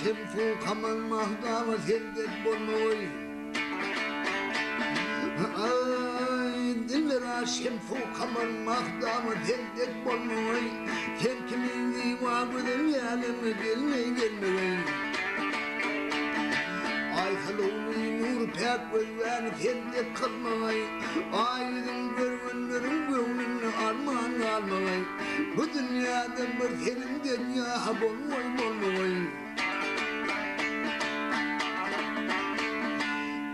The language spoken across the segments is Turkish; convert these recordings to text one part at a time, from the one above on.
şemfu kaman mahdama sendek bolmoy. Dilbera şemfu kaman mahdama sendek bolmoy. Sen kimin divabıdır yanımı gelmey. Ay haloni nur pek gözven sendek kılmay. Aydın görünürüm gönlünü armağan almay. Bu dünyada bir senin dünya bolmoy.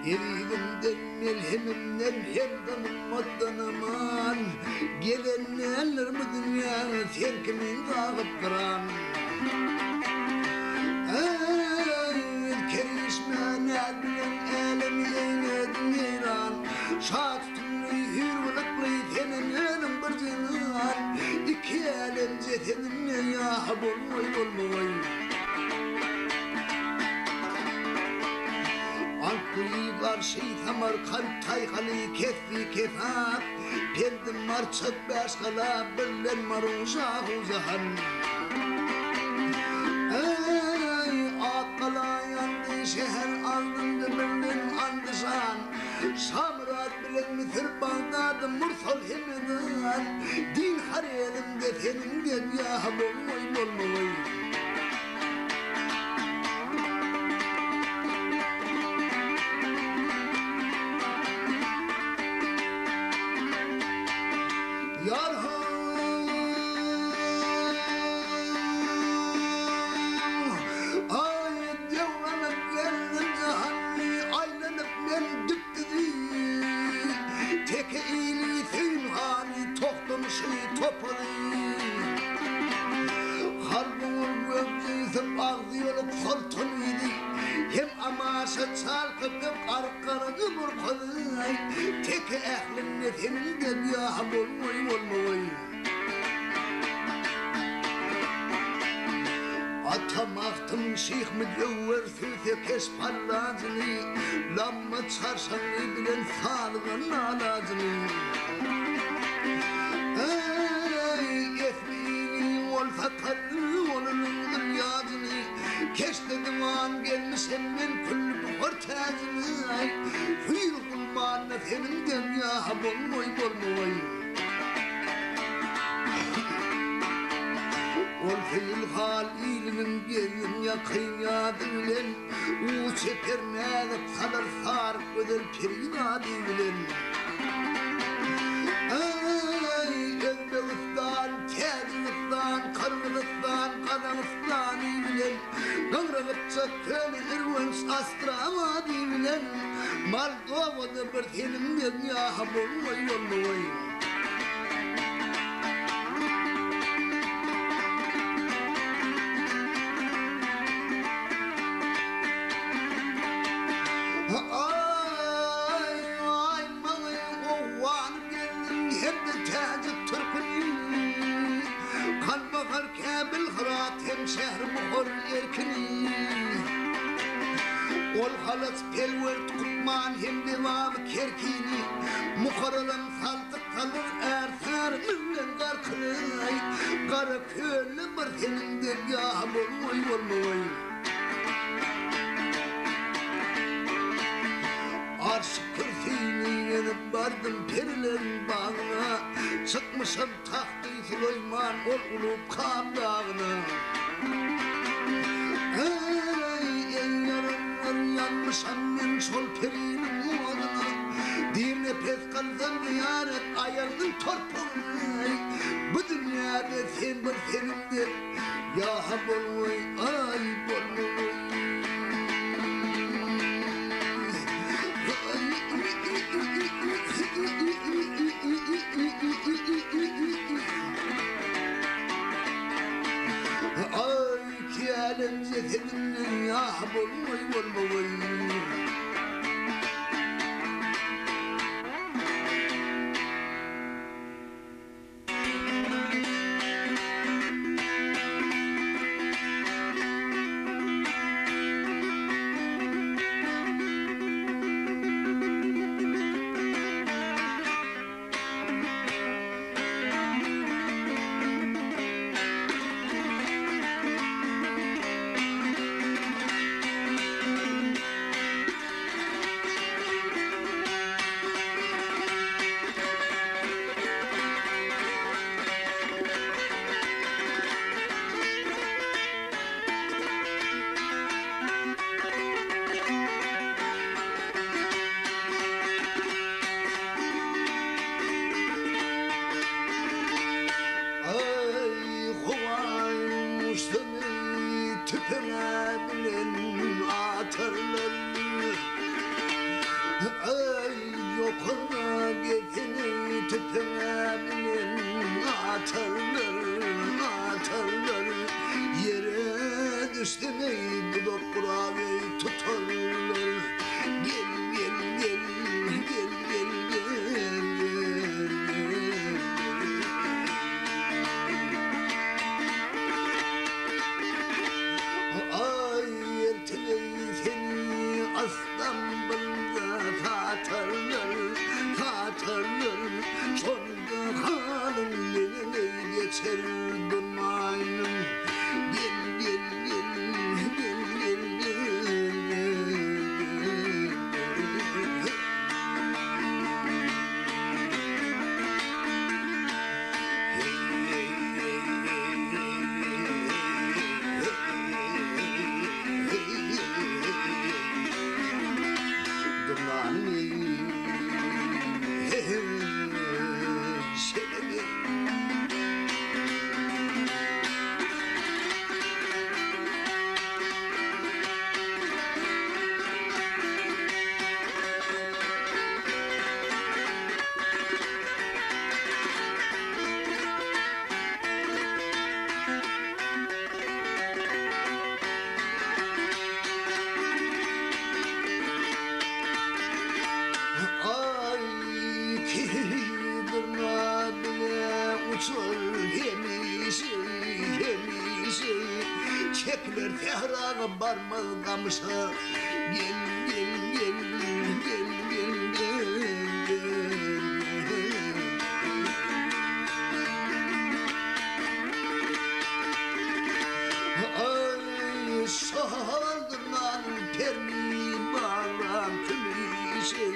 Eridimden melhemimden her danım maddan aman. Gelenler bu dünyaya serkimin dağıp duran. Kerişmene bilen elemi eyledim eyran. Şahat tümlü hürvülüklü senin önüm bir zinan. İki elem cesedimle ya bolmoy. Alkuli karşı tamar kalp tayhalı kefi kefat. Pendim marçık başkala billen maruşa uzahan. Akkala yandı şehir aldındı bilin andışan. Şamrat bilen mitir Bağdat'ı mursal hemidan. Din harelimde senin ya bolmoy. Hem amaşa çarkıp arkarını burkulay. Tek ehlinle senin de ya bolmoy. Atamaktım şeyh mücevver süse keşpallazını. Lamma çarşanı bilen sağlığın alazını. Esmini olsa tadı onun dünyasını. Keşkedim an gelmişim ben küllü hortazını. Hıyır kulmanla senin dünya bolmoy. Ol feyil hal ilimin gelin yakın yadı bilen. U çeper nâgıp kalır sarık ödel perinadı bilen. Özbekistan, Tacikistan, Kırgızistan, Kazakistan bilen. Gıvrıgıtça köylü irvens astramadı bilen. Moldova'da bir senin dünya bolmoy. Şehr buhur yerkini. Ol halat pelvert kutman hem devam kerkini. Mukaralım saltık kalır ersar millen garkılay. Kara köllü bir senin derya bolmoy. Arş kürsini yenip bardım perilerin bağına. Çıkmışım tahtı Süleyman ol ulup kabdağına. Yanmışam men şol perinin oduna. Bir nefes kalsam ziyaret ayardım torpağına. Bu dünyada sen bir senindir ya bolmoy. Alem cesedinin ya bolmoy. barmağamışa gel gel gel gel gel gel ay saldırman termi bağlan kımışı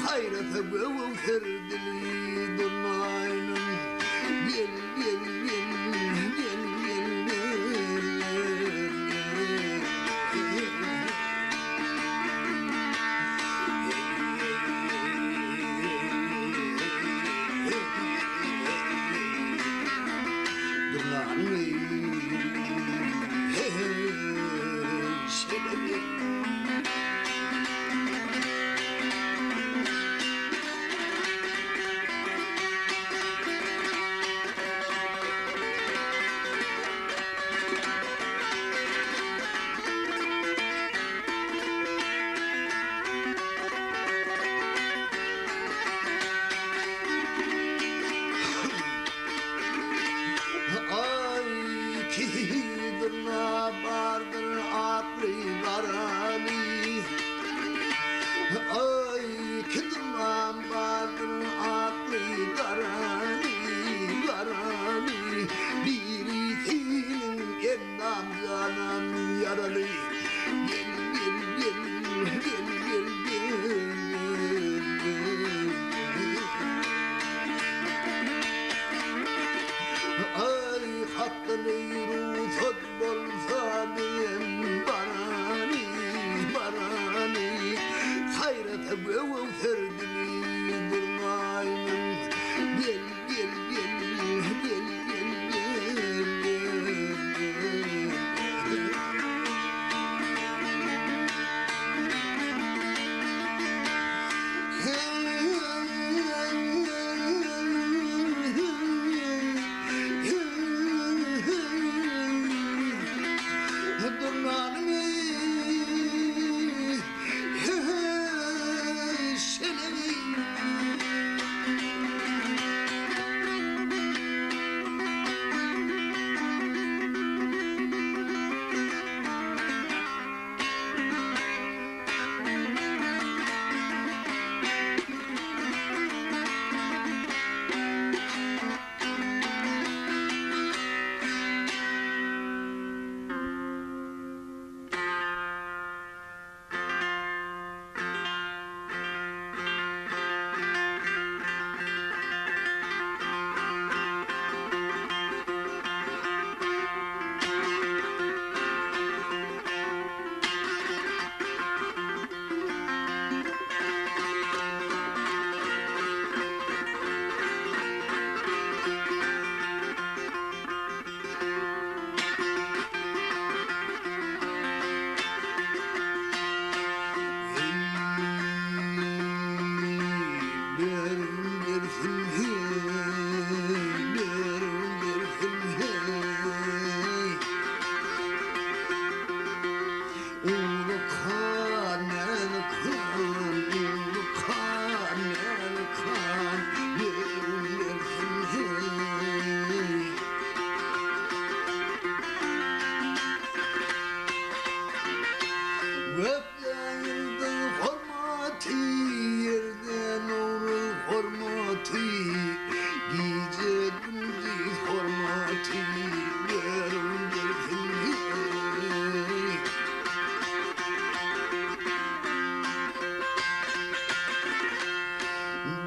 hayrata göv ferdili durmayın gel gel gel gel vardır aklı garani ay kıdırman vardır aklı garani biri senin endam canan yaralı gel gel gel gel ay hakkını yürü futbol sabiyen barani hayrata göv ferdini durmayın gel gel gel gel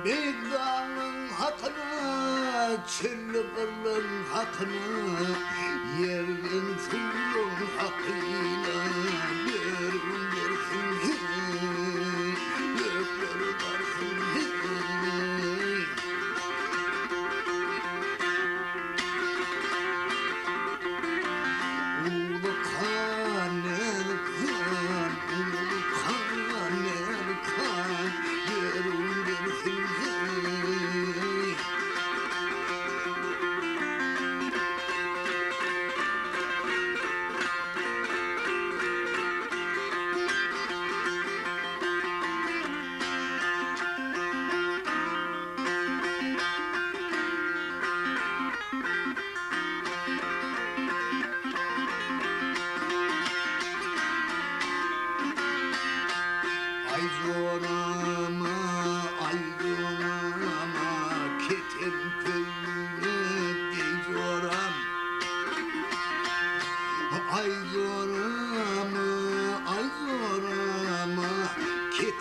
Meydanın hakkını, çılgınlığın hakkını, yerden sullun hakkıyla yerin versin hey, gökleri varsın hey. Ulu kan, el kan, ulu kan, el kan, yerin versin hey.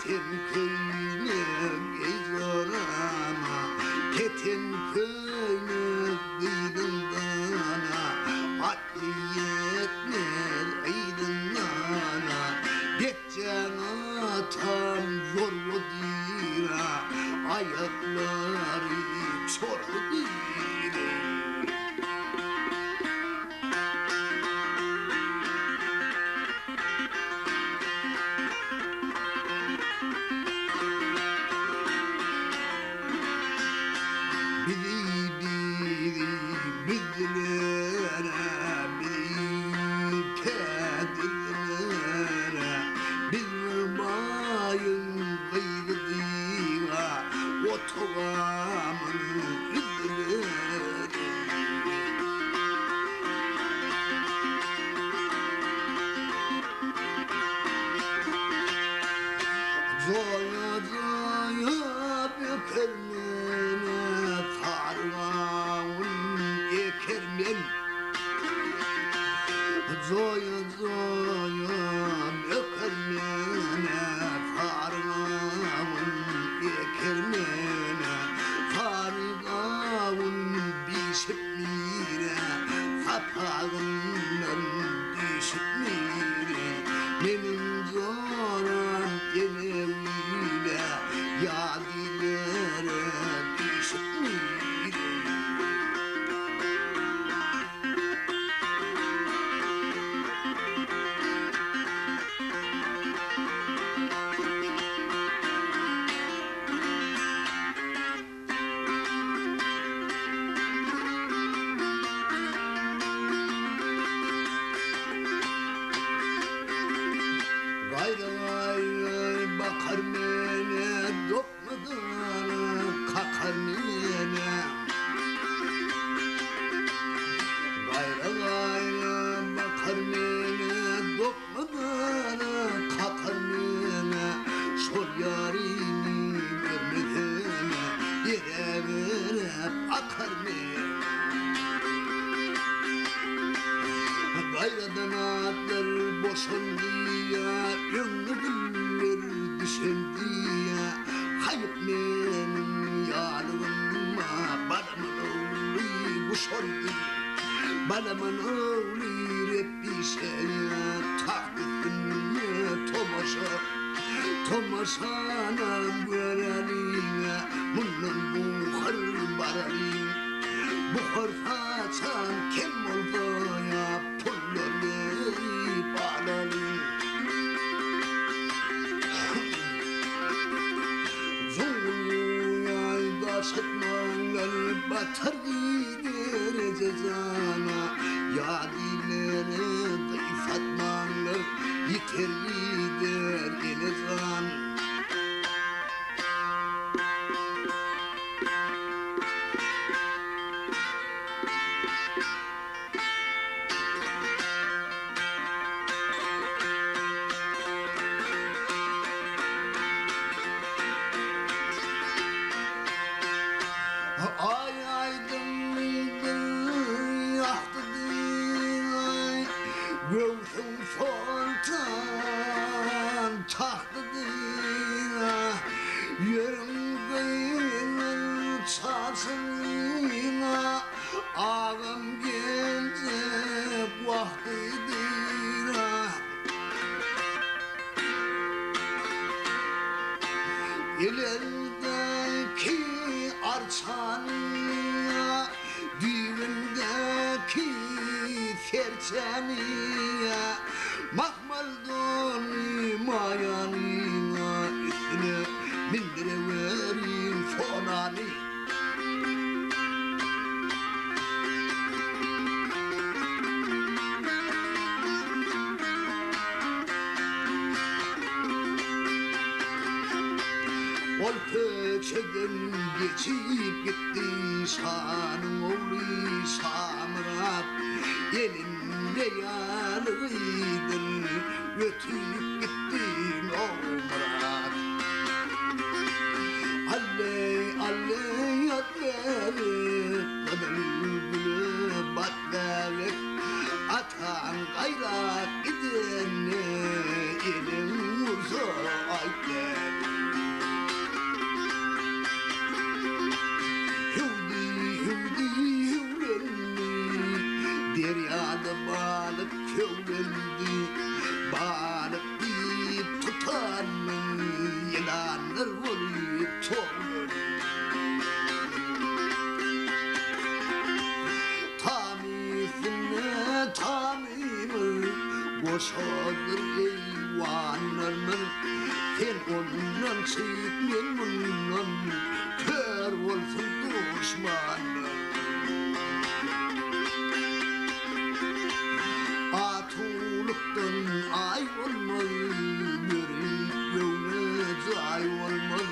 Ketin köyünü geyzorama, ketin köyünü kıydındana, atlı yetmez aydınlana, geçeceğine tam zorlu dira, ayakları çorlu dira. Zoya zoya bükermene fargağın ekermen. Zoya zoya bükermene fargağın ekermene. Fargağın bişip mire, kapağından düşüp mire. Benim zoran geleviyle yadilere düşüp mire. Gayrı gayrı bakar mene, dokmadan kakar mene. Gayrı gayrı bakar mene, dokmadan kakar mene. Sor yarini görmedene, yere verip akar mene. Gayradan atlar boşandı ya, gönlümler düşendi ya. Hayıp benim yalığıma, balamın oğlu boşandı. Balamın oğlu hep bir şeye taktığını tomaşa. Tomaşana göreline, bunun buhar baraline. Buhar saçan kim oldu ya, pulları bağlalı. Zulüyayda sıkmanlar batar gider cezana. Yadileri kıyf atmanlar yiter gider elezan. Ay aydındır yaktıdır, göğsüm sultan tahtıdır. Yerim kıyılır çarşına, ağam gelecek vaktidir. Elindeki arçanıya, düğündeki serçeniye, mahmal donu mayanına, üstüne bindiriverin fonani. Ol köçeden geçip gitti şanın oğlu Şamrat. Elinde yalığıydın, götürüp gittin o Murat. Alley alley atları, kadın bülü batları. Atan gayrak gidene, elin vursa ayten. şadır eyvanlarımın sen ondan çık men bundan kör olsun düşmanım atuluktan ay olmaz yürek yolunuz ay olmaz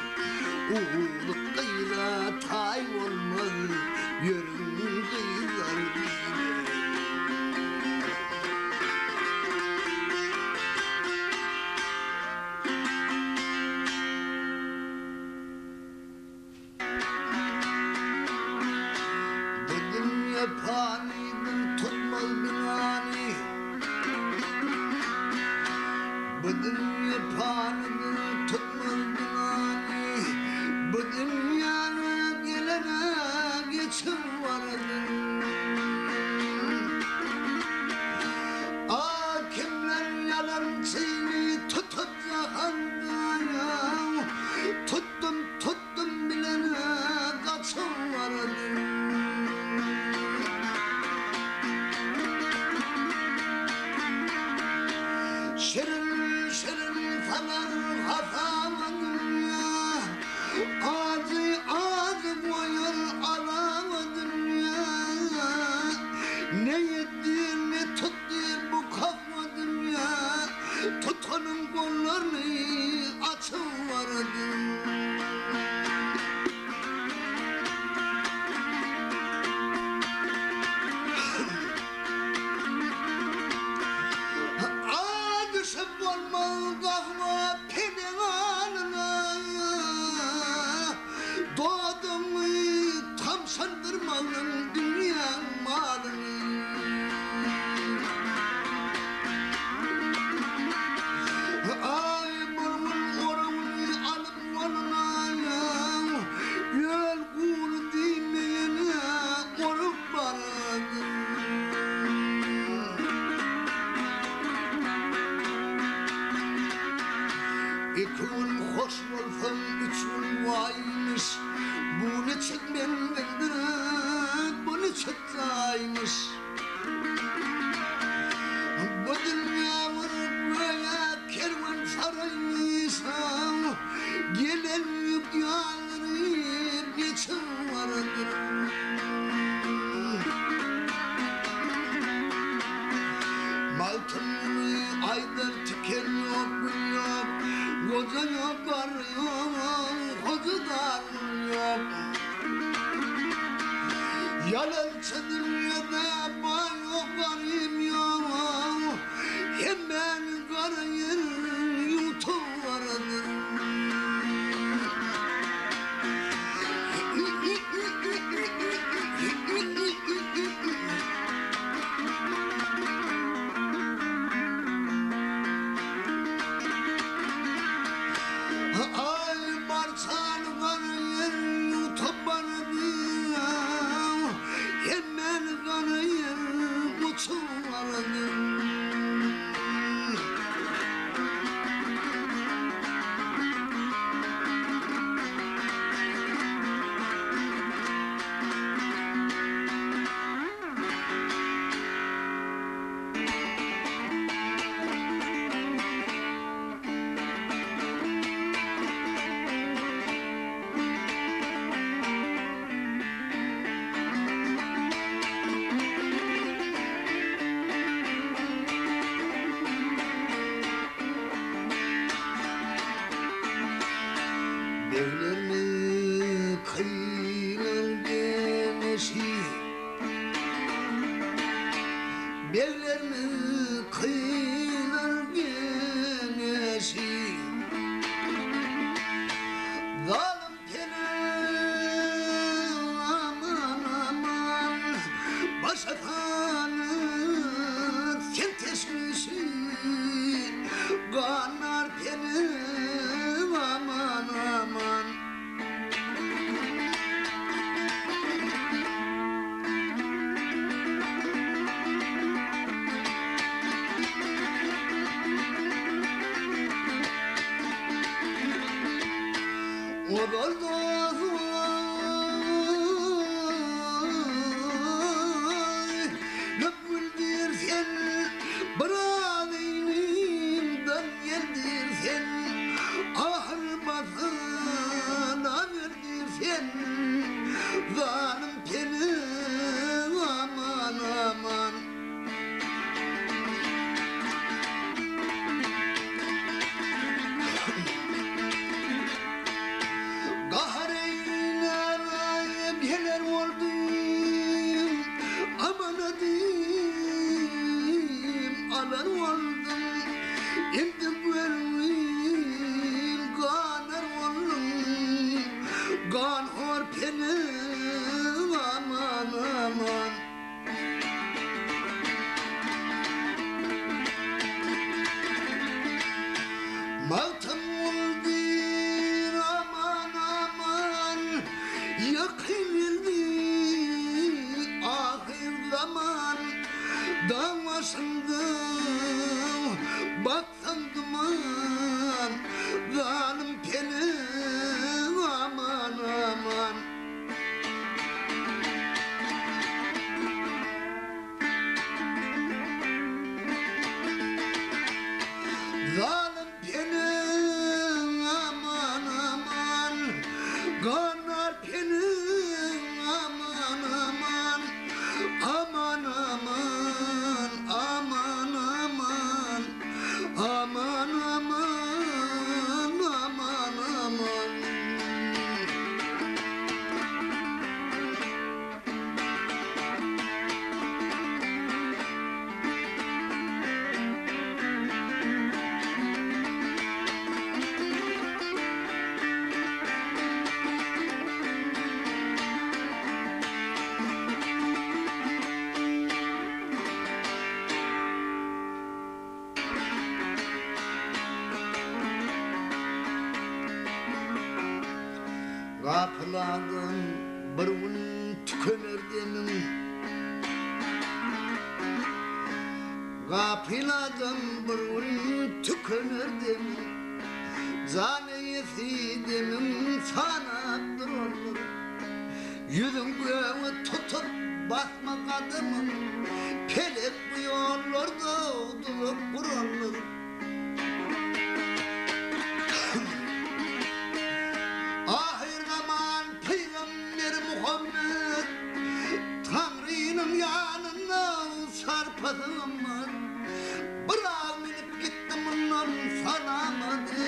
uğurluk kıyla tay olmaz yürün kıylar bu dünya paniden tutmaz binani bu dünya paniden tutmaz binani bu dünyanın gelene geçim vardır kimler yalancını tutup yakanda tuttum bilene kaçım vardır şirin falan hafamadım ya ağzı boyun alamadım ya ne yedin ne tuttun bu kafmadım ya tutanın kollarını açıvaradım düşüp olmaz kalkma pinin anına doğdun tam sandırmalın dünya malını ay burmun oranını alıp onuna yol kulu değmeyene korup baradım İkun hoş olsun üçün vaymış bunu çekmen bildirip bunu çektaymış bu dünya vurup böyle kervan saraymış gelen yük yağdırıp geçim vardır Maltını aydır tüken yok gül yok koca yok var yok kocadan yok yalancıdır ya da yapma yok varım yok hemen karayın yutuvardır ay barçan karayın yutuvardır hemen karayın uçuvardır Devlerimi kıyılar genesi Devlerimi kıyılar genesi Zalim penem aman aman Başatanı sen teşvişi Kanar penem aman aman Lübül bir sen bırakayım Maltım oldur aman aman yakıldı ahir zaman davasında baksam duman kanım peli aman aman zalim penin aman aman kanar penin aman aman aman aman aman aman aman aman aman aman Kapıladın bir gün tükener demin Kapıladın bir gün tükener demin Zaniyeti demin sana durulur Yüzün göğü tutup basma kadımın Pelek bu yollarda dolup kurulur Ahir zaman Peygamber Muhammed Tanrı'nın yanına sarpadım Bırak minip gittim ondan salamadı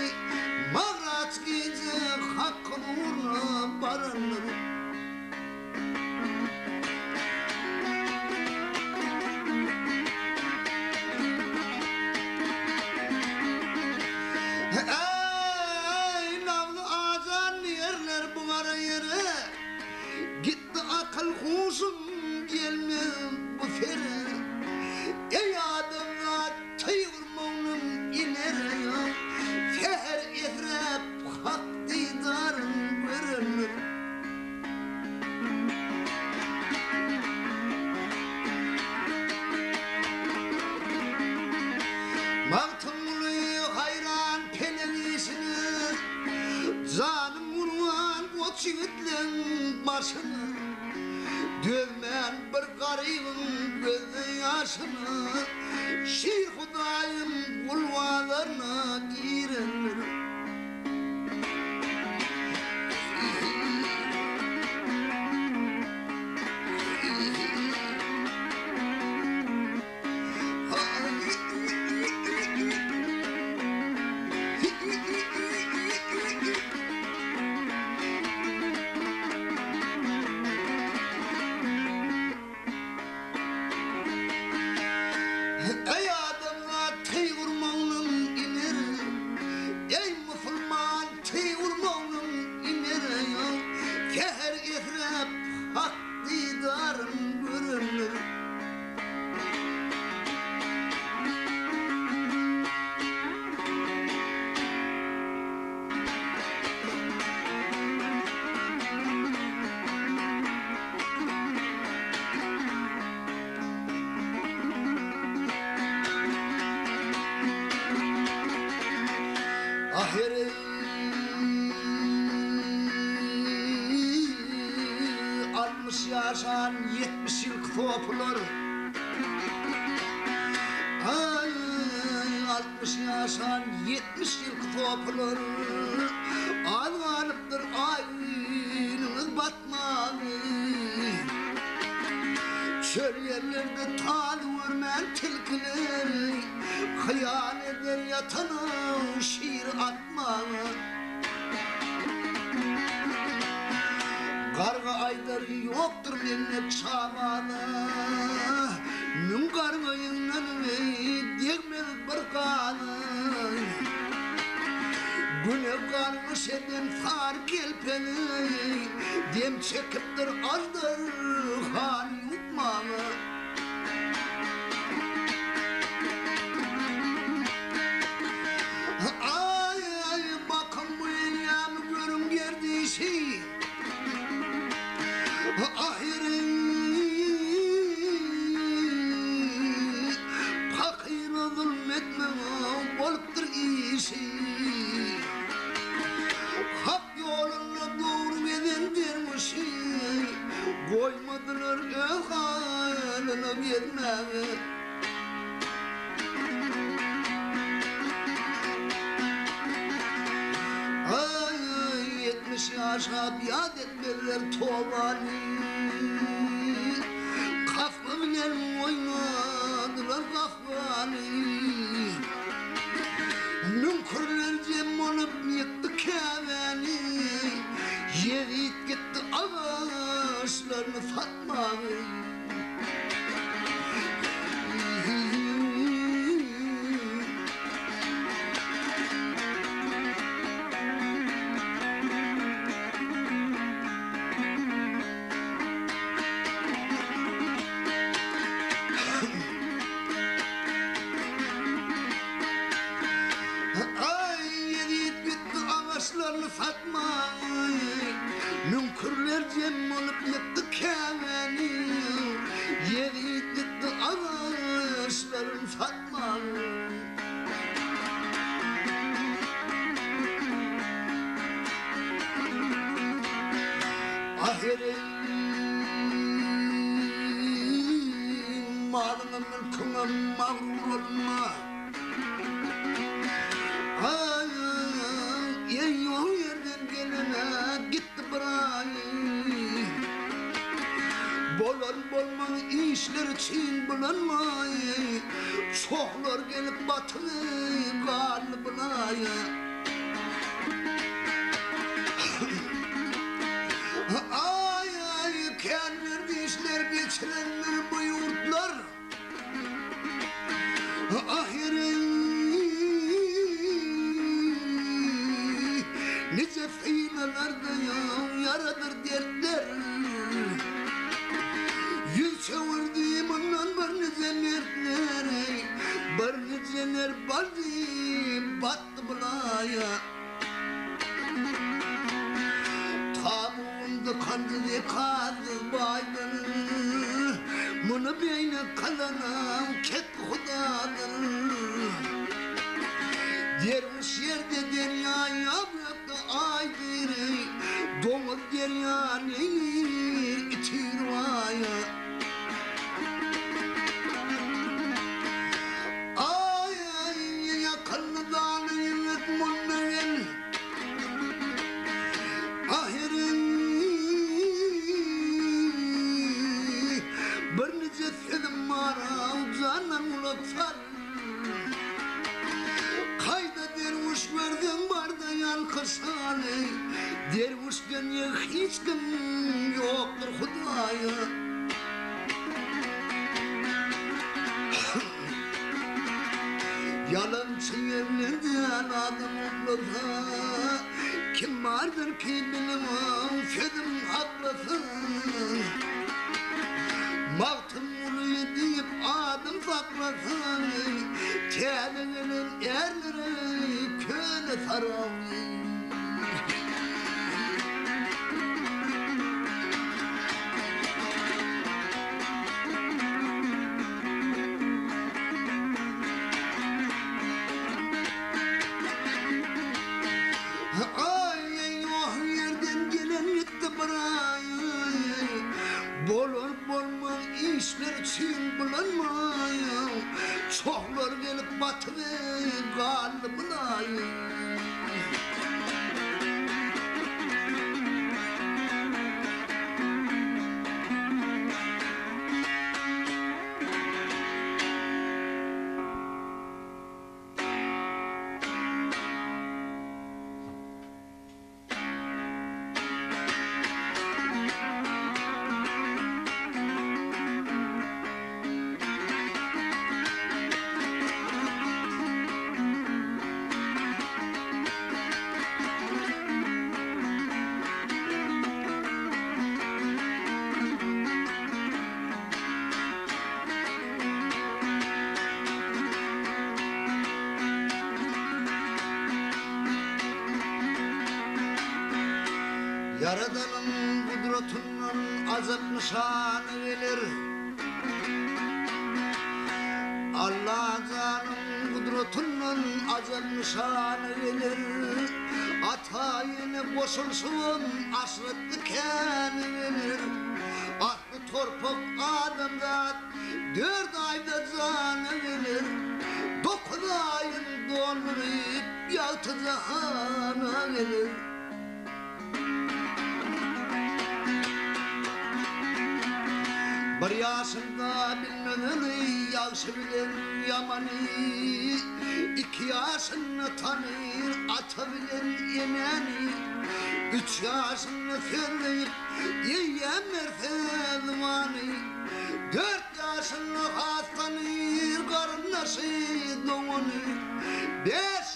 Mağraç gece hakkın uğruna barınır Gitti akıl huşum gelmez bu fere Ey adamlar tıyırmanım iner ya Feher etrep hak didarın görünür Maltımlı hayran pelenişiniz Canım vurman o çivitlen başını Dövmen bir garibin gözü yaşını Şir Hudayım kulvalarına girenir Ey adamlar tey vurmanın iner Ey Müslüman tey vurmanın iner ya Keher etrep hak didarın görünür Ahire 60 yaşan 70 yıl toplar Ay 60 yaşan 70 yıl toplar Alvanıptır aynınız batmalı Çöl yerlerde tal vurmen tilkileri Hayal eder yatana şiir atmalı Karga ayları yoktur minnet çamada Nüm kargayından ve degmez bir kanı Güne kalmış eden far kelpeni Dem çekiptir azdır hal yutmalı Ay Ay 70 yaşa biat etmeler tovani Kafka bilen oynadılar kafani Nünkurlar cem olup yıktı keveni Yevit gitti ağaçlarını Fatma'yı Fatma'yı Nünkurlar cem olup yıktı keveni Yevit gitti ağaçların Fatma'yı Ahirin malına mülküne mağrur olma Gitti burayı Bolan bolman işler için bulanmayı Çoklar gelip batını kalbınayı Ay ay kendileri işler geçirenler bu yurtlar Ahirin nice feynalarda yaradır dertler Yüz çevirdiğim ondan var nice mertler Var niceler baldi battı bulaya Tamuğunda kandı yıkadı baydan Bunu beyne kalanam ket hudadır Derviş yerde deryaya bıraktı aydırı Domuz deryanın itirvaya Ay ay yakanlı dağlı yürek munların Ahirin bir nice film var avcanan ulaklar Kayda derviş verdim barda yankısani Dervişten ya hiç kim yoktur Hudaya Yalancı evlerden adam mutlaka Kim vardır ki bilemem fedim haklası Mağtım uluyu deyip adım saklasın Telinin erleri köle sarayı Ay yok yerden gelen gitti burayı Bolur bolmaz işler için bulanmayı Çoklar gelip batıve kalbınayı Yaradanın kudretunun azap nişanı gelir Allah canın kudretunun azap nişanı gelir Atayını koşulsun asret dikeni gelir Ahmet torpak adamzat 4 ayda canı gelir 9 ayın dondurup yaltı cana gelir Bir yaşında bilmeni yaxşı bilir yamanı 2 yaşını tanır ata bilir emeni 3 yaşını söyleyip yiyemler fezmanı 4 yaşını hastanır karın naşı doğunu 5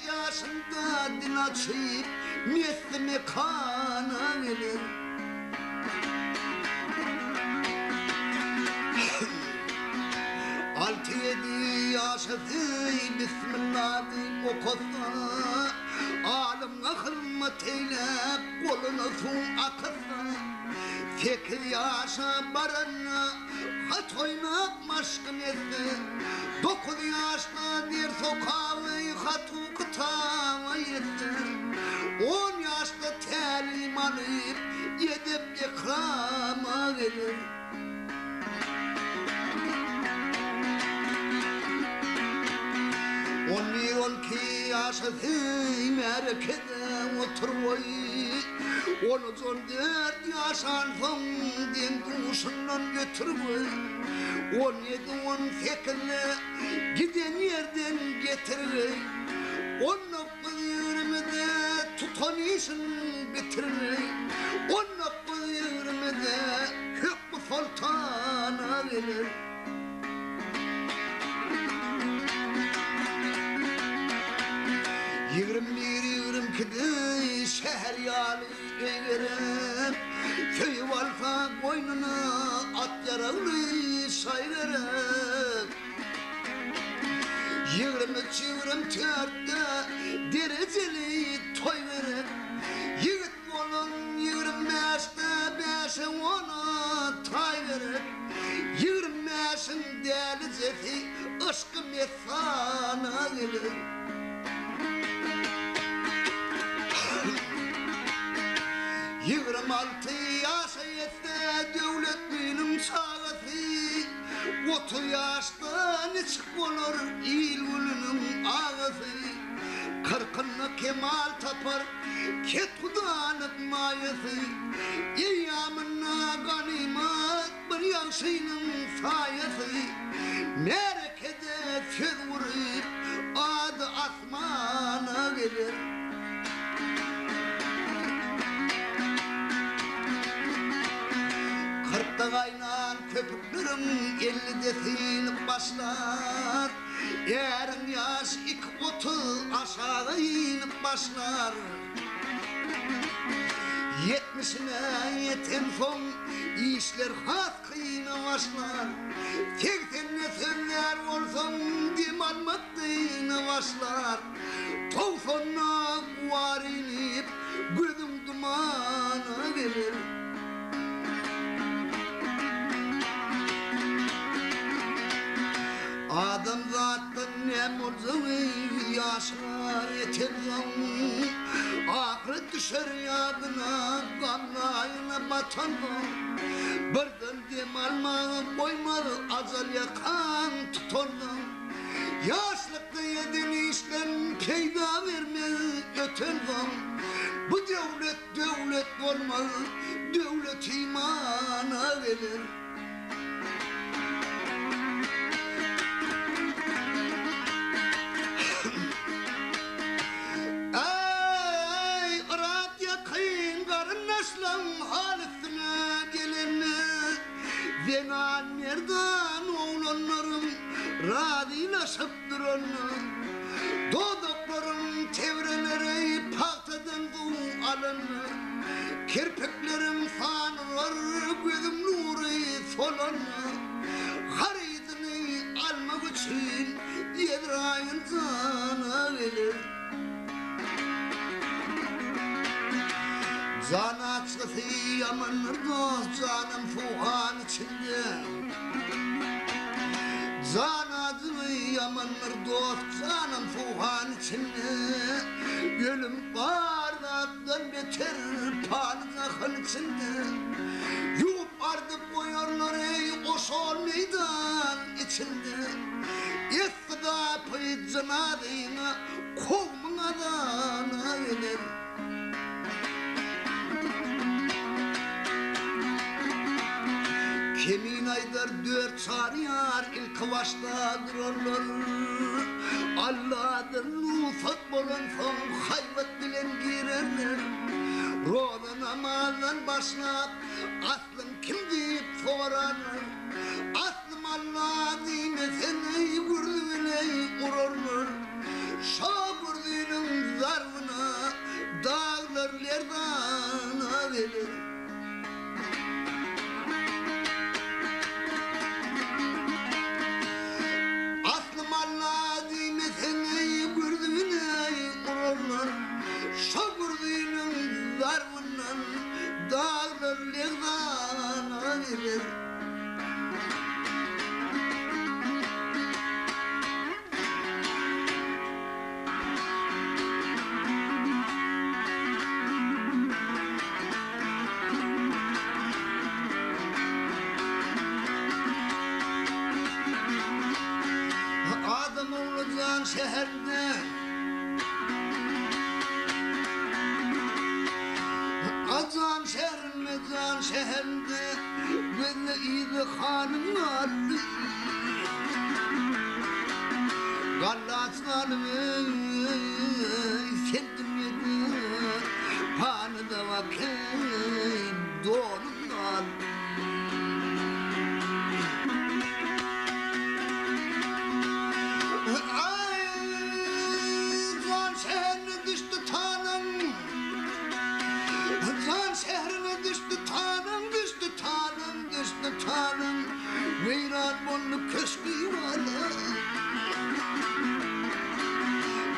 yaşında din açıp mesleme kana gelir 6-7 yaşadı Bismillah okusa Alım'a hırmet eylep kolunu su akısa 8 yaşa barana hat oynap maşkın etti 9 yaşta bir sokağı hatu kıtağı etti 10 yaşta telim alıp yedip ikrama gelir 11-12 yaşadı merkeze oturmayı 13-14 yaşansın din kuşundan götürmeyi 17-18'le giden yerden getirir 19-20'de tutan işin bitirir 19-20'de hükmü sultana gelir 21-22'de şehriyalı verem köy valfa boynuna at yaralı say verem 23-24'de dereceli toy verem Yigit bolun 25'de 5'e 10'a tay verem 25'in delicesi ışkı mesana gelir 26 yaşa yetse devlet benim sağası 30 yaştan çık olur il gülünün ağası 40'ını kemal tapar ket kudanık mayası İyamına ganimet bir yansıyının sayası Merkeze söz vurup adı asmana gelir 40'ta kaynan köpüklerim 50'de sinip başlar Yarın yaş 2-30 aşağı inip başlar 70'ine yeten son işler hakkıyla başlar 80'le sönler olsun dimanmaktıyla başlar 90'la var inip gözüm dumana gelir Adam zaten ne murzunu yaşar yeterim Ahiret düşer yadına gamlayına batanım Birden demalmağım koymadı azal yakan tutanım Yaşlıkta yedin işten peyda vermez ötendim Bu devlet olmaz devlet imana gelir Zenan merdan oğlanlarım radıylaşıp duranlar Doğduklarım çevreleri paktadan bu alanlar Kirpiklerim sanırlar gözüm nuru solanlar Haridini almak için yedirayın sana gelir Zana çıkısı yamanır dost canım fuhan içinde Zana zıvı yamanır dost canım fuhan içinde Gülüm bardaktan beter pan zakın içinde Yup ardıp koyarlar ey koşar meydan içinde. Yesda pıyıcına deyine kovmuna da verir. Kemin aydar dört sarıyar ilk başta dururlar. Allah'dır nufat bolan son hayvat bilen girerler. Roda namazdan başlap aslım kim deyip sorarlar. Aslım Allah dine seni gördüğüne urarlar. Şah gördüğünün zarfına dağlar lerdan verir. Dağlar lerdan verir. Adam olacağın şehirde Can şehirde böyle iyi hanım vardı. Gallatlar sendim yedi panı da vakit donunlar. Ay can şehrine düştü tanım. Can şehrine düştü tanım, düştü tanım, düştü tanım. Veyran bollu köşkü valla.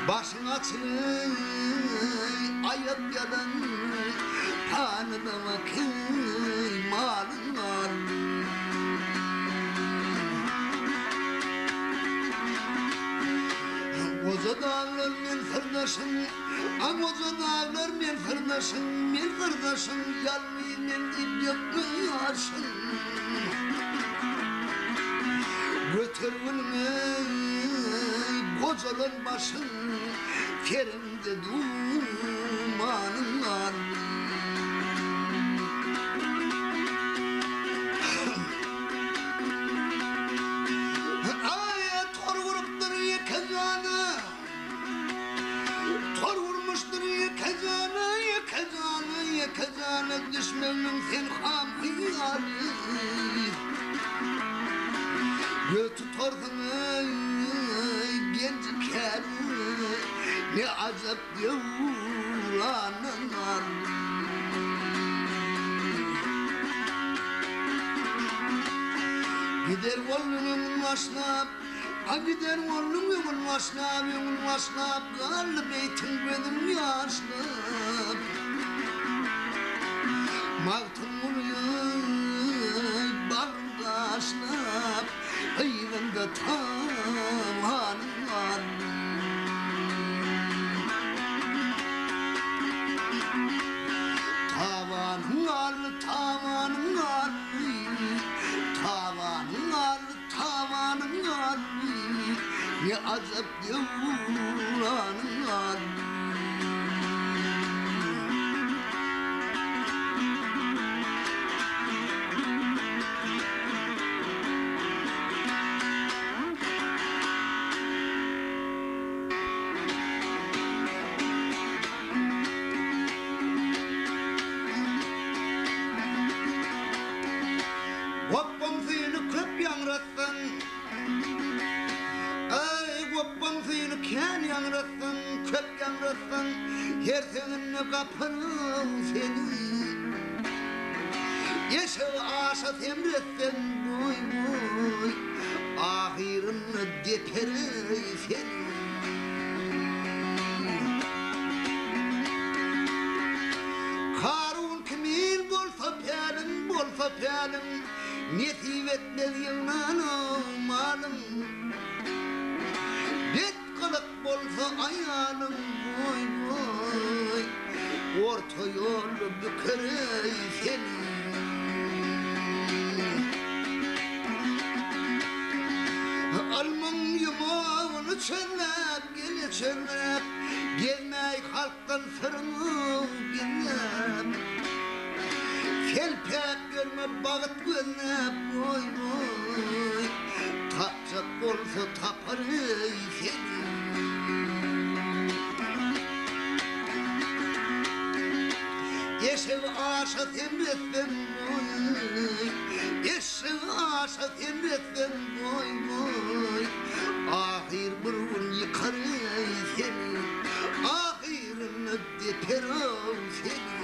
Başın açılır, ayıp yalan. Tanrı'da vakit malın var. Koca dağlar men kardeşim, koca dağlar men kardeşim, yalmayı men deyip yapmıyorsun. Götür bulmayı kocalar başın, kerimde dumanın var. Yakacağına düşmenin sen hamiyarı. Götü tordun genç kârı, ne acep devranın var. Gider oğlumun başına, gider oğlumun başına, galip beytin benim yaşlı. Mağtun oluyor bağrımda aşnap, ayvında tavanın var. Tavanın var, tavanın var, tavanın var, tavanın var. Ne acep devranın var. Wappam seni köp yanratsın, ay wappam seni ken yanratsın, köp yanratsın, her seninle kapırım seni. Yaşa aşa temretsen boy boy, ahirını deperi seni. Karun kimin bolsa pelin, nesivet dediğinden malım. Bet kılık bolsa ayalım boy boy, orta yolu bükeri seni. gelişenler gelmey halktan sırrını bilmem. Kelpek görme bağıt gönlep boy boy. Tapacak olsa taparı seni. Yeşil aşık emrettim boy. Yeşil aşık emrettim boy boy. Ahir bir gün yıkarı seni. Ahirinde deperim seni.